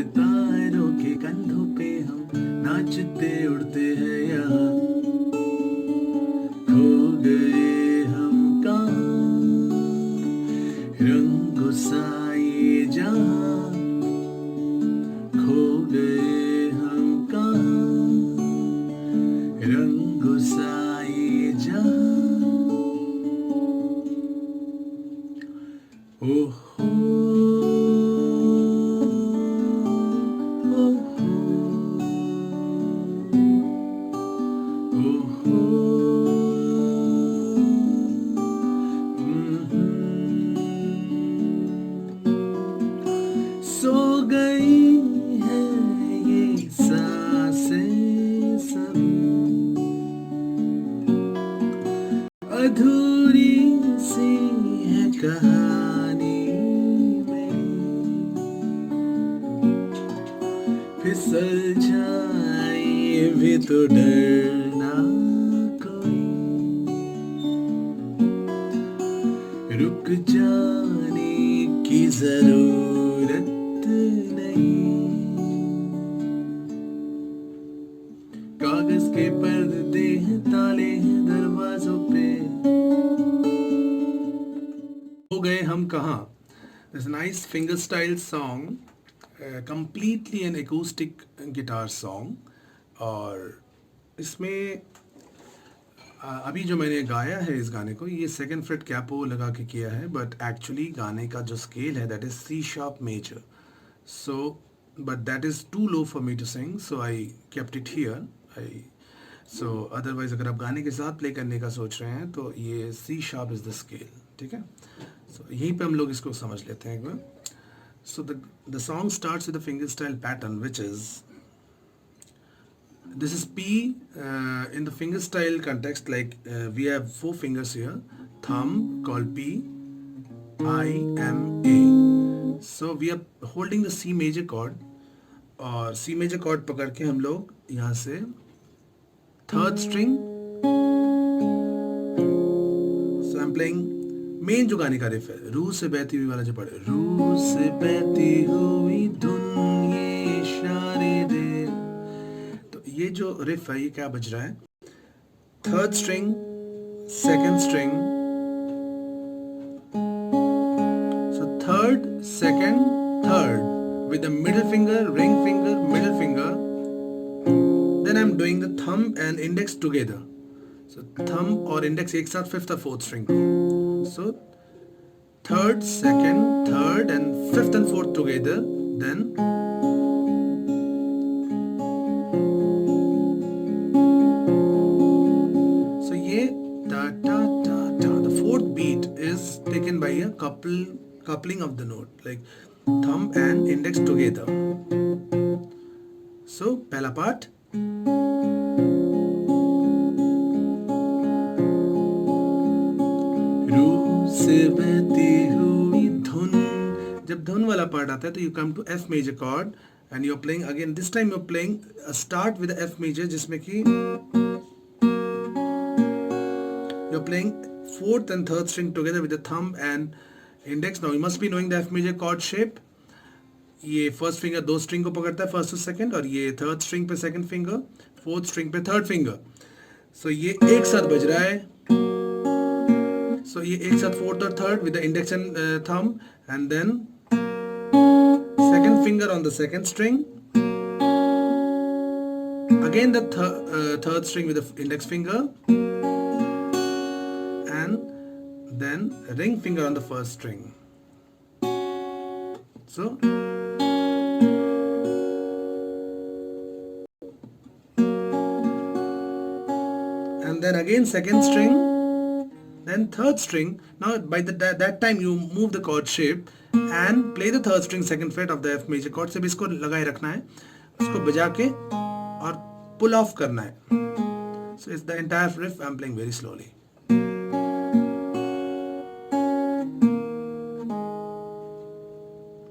सितारों के कंधों पे हम नाचते उड़ते हैं यहाँ, खो गए हम कहाँ, रंगों सा ये जहाँ, खो गए हम कहाँ, रंगों सा ये जहाँ। ओहो सो गई है ये सांसें सभी, अधूरी सी है कहानी मेरी, फिसल जाए भी तो डरना कोई, रुक जाने की जरूरत नहीं, कागज के पर्दे हैं, ताले हैं दरवाजों पे, हो गए हम कहाँ। This nice finger style song, completely an acoustic guitar song, और इसमें अभी जो मैंने गाया है इस गाने को, ये सेकंड फ्रेट कैपो लगा के किया है, बट एक्चुअली गाने का जो स्केल है that is C sharp major, so but that is too low for me to sing, so I kept it here. So otherwise अगर आप गाने के साथ प्ले करने का सोच रहे हैं तो ये C sharp is the scale, ठीक है। सो यहीं पे हम लोग इसको समझ लेते हैं एक बार। So the song starts with the finger style pattern which is, this is P in the fingerstyle context, like we have four fingers here, thumb called P, I, M, A. So we are holding the C major chord, और C major chord पकड़ के हम लोग यहाँ से third string, so I'm playing main जो गाने का रिफ है, रू से बहती हुई वाला जो पड़े, रू से बहती हुई धुन ये इशारे दे, ये जो रिफ है ये क्या बज रहा है, third string, second string, so third second third with the middle finger, ring finger, middle finger, then I am doing the thumb and index together, so thumb और इंडेक्स एक साथ फिफ्थ और फोर्थ स्ट्रिंग को, so third second third and fifth and fourth together, then taken by a coupling of the note, like thumb and index together. So पहला part, रू से बहती हुई धुन, जब धुन वाला पार्ट आता है तो you come to F major chord and you're playing again, this time you're playing a start with the F major, जिसमें कि you're playing fourth and third string together with the thumb and index. Now you must be knowing the F major chord shape. ये first finger दो string को पकड़ता है, first और second, और ये थर्ड स्ट्रिंग पे सेकंड फिंगर, फोर्थ स्ट्रिंग पे थर्ड फिंगर, सो ये एक साथ बज रहा है, सो ये एक साथ फोर्थ और third with the index and thumb, and then second finger on the second string, again the third string with the index finger, then ring finger on the first string. So and then again second string, then third string. Now by that time you move the chord shape and play the third string second fret of the F major chord. सिर्फ इसको लगाए रखना है, उसको बजा के और pull off करना है. So it's the entire riff I'm playing very slowly.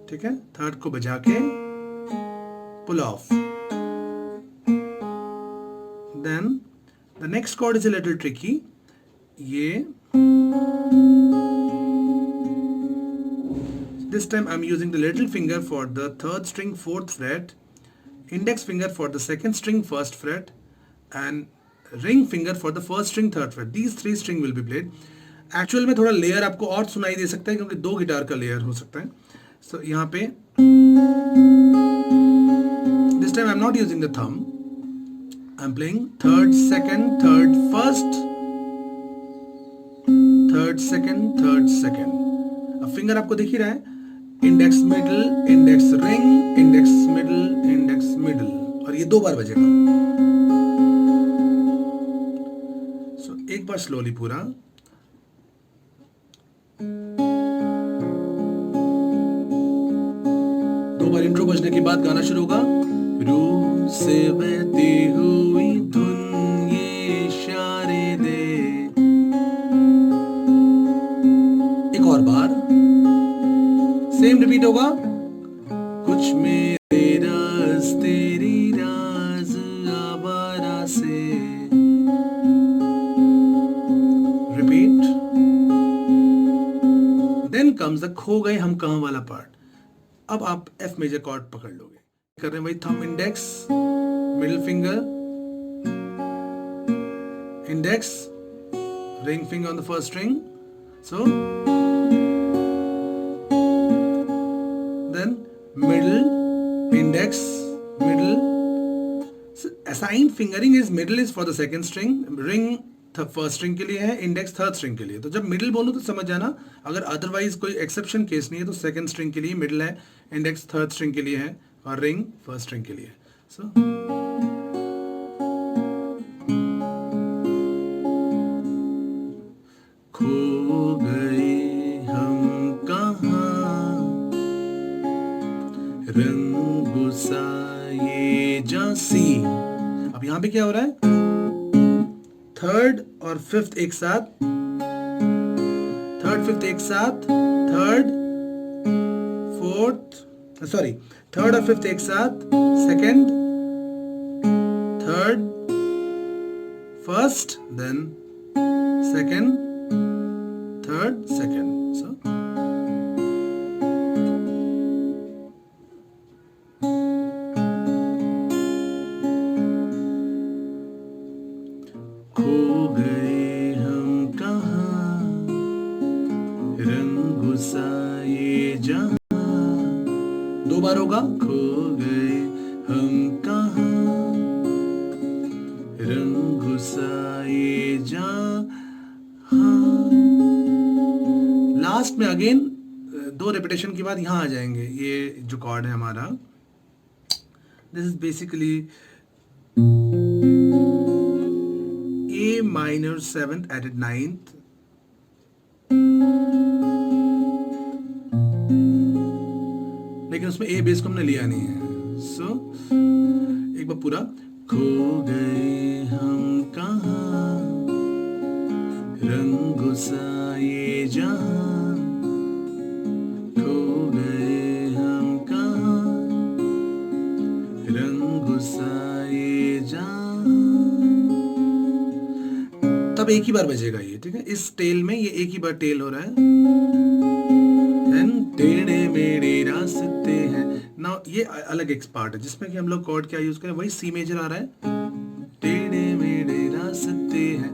ठीक है, थर्ड को बजा के pull off. Then the next chord is a little tricky. ये This time I'm using the little finger for the third string fourth fret, index finger for the second string first fret, and ring finger for the first string third fret. These three string will be played. Actual में थोड़ा layer आपको और सुनाई दे सकता है क्योंकि दो guitar का लेयर हो सकता है. So यहाँ पे this time I'm not using the thumb. I'm playing third second third first, third second third second. अब फिंगर आपको दिख ही रहा है, index middle index ring index middle index middle, और ये 2 बार बजेगा. सो एक बार स्लोली पूरा. दो बार इंट्रो बजने के बाद गाना शुरू होगा. रूह से बहती हुई धुन ये इशारे दे. एक और बार सेम रिपीट होगा. कुछ मेरे राज तेरी राज आवारा से. रिपीट. देन कम्स द खो गए हम कहां वाला पार्ट. अब आप एफ मेजर कॉर्ड पकड़ लोगे. कर रहे हैं वही thumb index middle finger index ring finger on the first string. So middle, index, middle. So assigned fingering is middle is for the second string, ring first string के लिए है, index third string के लिए. तो जब middle बोलूँ तो समझ जाना. अगर otherwise कोई exception case नहीं है तो second string के लिए middle है, index third string के लिए है और ring first string के लिए. So खो गए हम कहाँ रंग गुसाए जा. सी. अब यहां पे क्या हो रहा है, थर्ड और फिफ्थ एक साथ, थर्ड फिफ्थ एक साथ, थर्ड फोर्थ सॉरी थर्ड और फिफ्थ एक साथ, second third first then second third second. So खो गए हम कहाँ रंग गुसाए जहाँ. 2 बार होगा. खो गए हम कहाँ रंग गुसाए जहाँ. लास्ट में अगेन 2 रिपीटेशन के बाद यहाँ आ जाएंगे. ये जो कॉर्ड है हमारा, this is basically A minor 7th added 9th. लेकिन उसमें A बेस को हमने लिया नहीं है. सो एक बार पूरा. खो गए हम कहाँ रंग गुसाए जहाँ. खो गए हम कहाँ रंग गुसाए जहाँ. तब एक ही बार बजेगा ये. ठीक है, इस टेल में ये एक ही बार टेल हो रहा है. टेढ़े मेढ़े रास्ते हैं. ना ये अलग एक पार्ट है जिसमें कि हम लोग कॉर्ड क्या यूज करें, वही सी मेजर आ रहा है. टेढ़े मेढ़े रास्ते हैं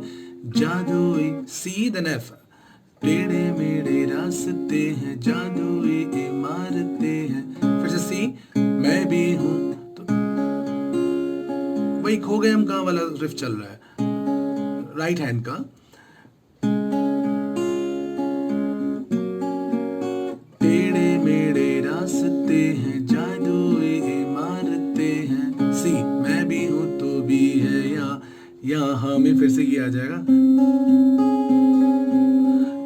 जादुई. सी देन एफ. टेढ़े मेढ़े रास्ते हैं जादुई इमारतें हैं. फिर से सी. मैं भी हूं. तो वही खो गए हम कहां वाला रिफ चल रहा है राइट हैंड का. टेढ़े मेढ़े रास्ते हैं जादुई इमारतें हैं. सी. मैं भी हूं तो भी है यहाँ में फिर से ये आ जाएगा.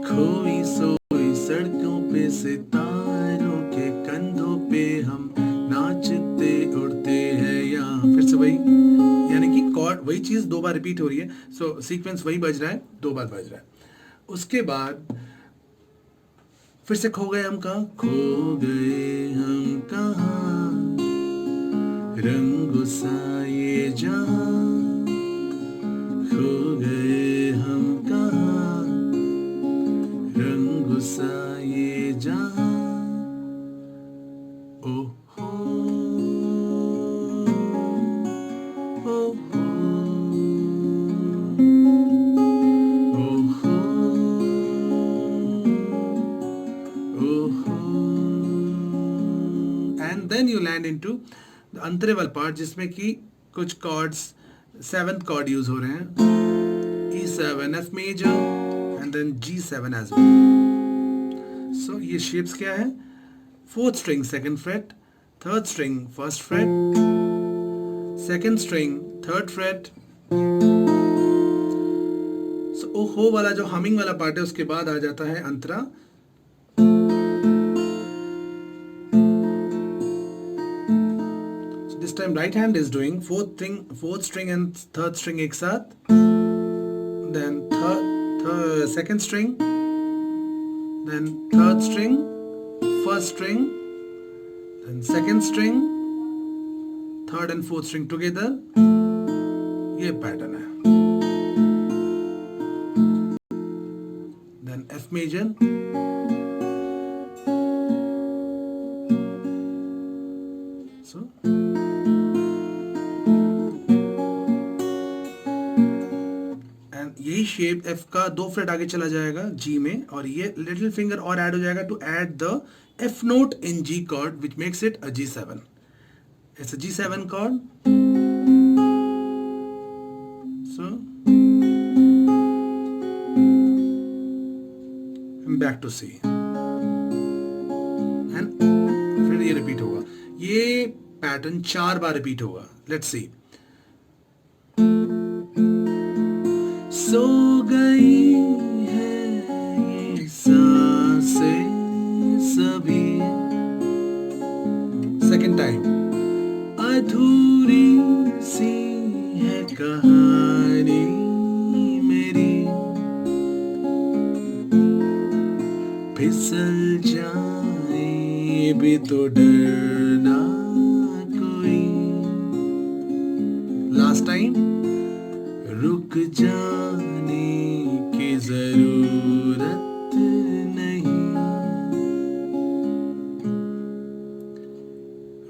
खोई सोई सड़कों पे सितारों के कंधों पे हम नाचते उड़ते हैं यहाँ. फिर से वही, यानी कि कॉर्ड वही चीज 2 बार रिपीट हो रही है. सो सीक्वेंस वही बज रहा है, 2 बार बज रहा है. उसके बाद फिर से खो गए हम कहाँ. खो गए हम कहाँ रंग गुसाए जहाँ. खो गए हम कहाँ रंग गुसाए जहाँ. Then you land into the interval part, जिसमें कि कुछ कॉर्ड्स 7th कॉर्ड यूज हो रहे हैं, E7, F major and then G7 as well. So ये शेप्स क्या है? 4th string 2nd fret, 3rd string 1st fret, 2nd string 3rd fret. So ओहो वाला जो हमिंग वाला पार्ट है उसके बाद आ जाता है अंतरा. So this time right hand is doing 4th string and 3rd string एक साथ, then second string, then 3rd string, 1st string, then 2nd string, 3rd and 4th string together. ये पैटर्न है. Then F major, so and यही shape F का 2 freight आगे चला जाएगा G में, और ये लिटिल फिंगर और ऐड हो जाएगा to add the F note in G chord, which makes it a G7. It's a G7 chord. So I'm back to C. And फिर ये रिपीट होगा. ये पैटर्न 4 बार रिपीट होगा. Let's see. सो गई है ये सांसें सभी. Second time. अधूरी सी है कहानी मेरी, फिसल जाए भी तो डरना कोई. Last time. रुक जाने की जरूरत नहीं.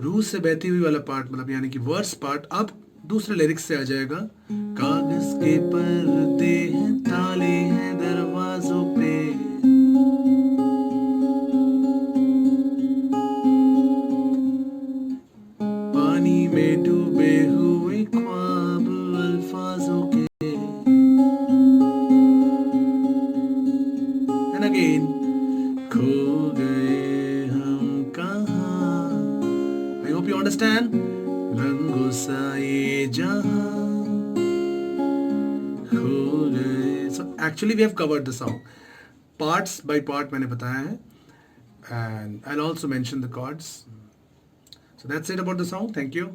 रूह से बहती हुई वाला पार्ट, मतलब यानी कि वर्स पार्ट अब दूसरे लिरिक्स से आ जाएगा. कागज के पर्दे हैं, ताले हैं दरवाजों पे, पानी में डूबे हुए ख्वाब अल्फाजों के. And again, खो गए हम कहाँ. I hope you understand. रंगों सा ये जहाँ खो गए. So actually we have covered the song. Parts by part मैंने बताया है. And I'll also mention the chords. So that's it about the song. Thank you.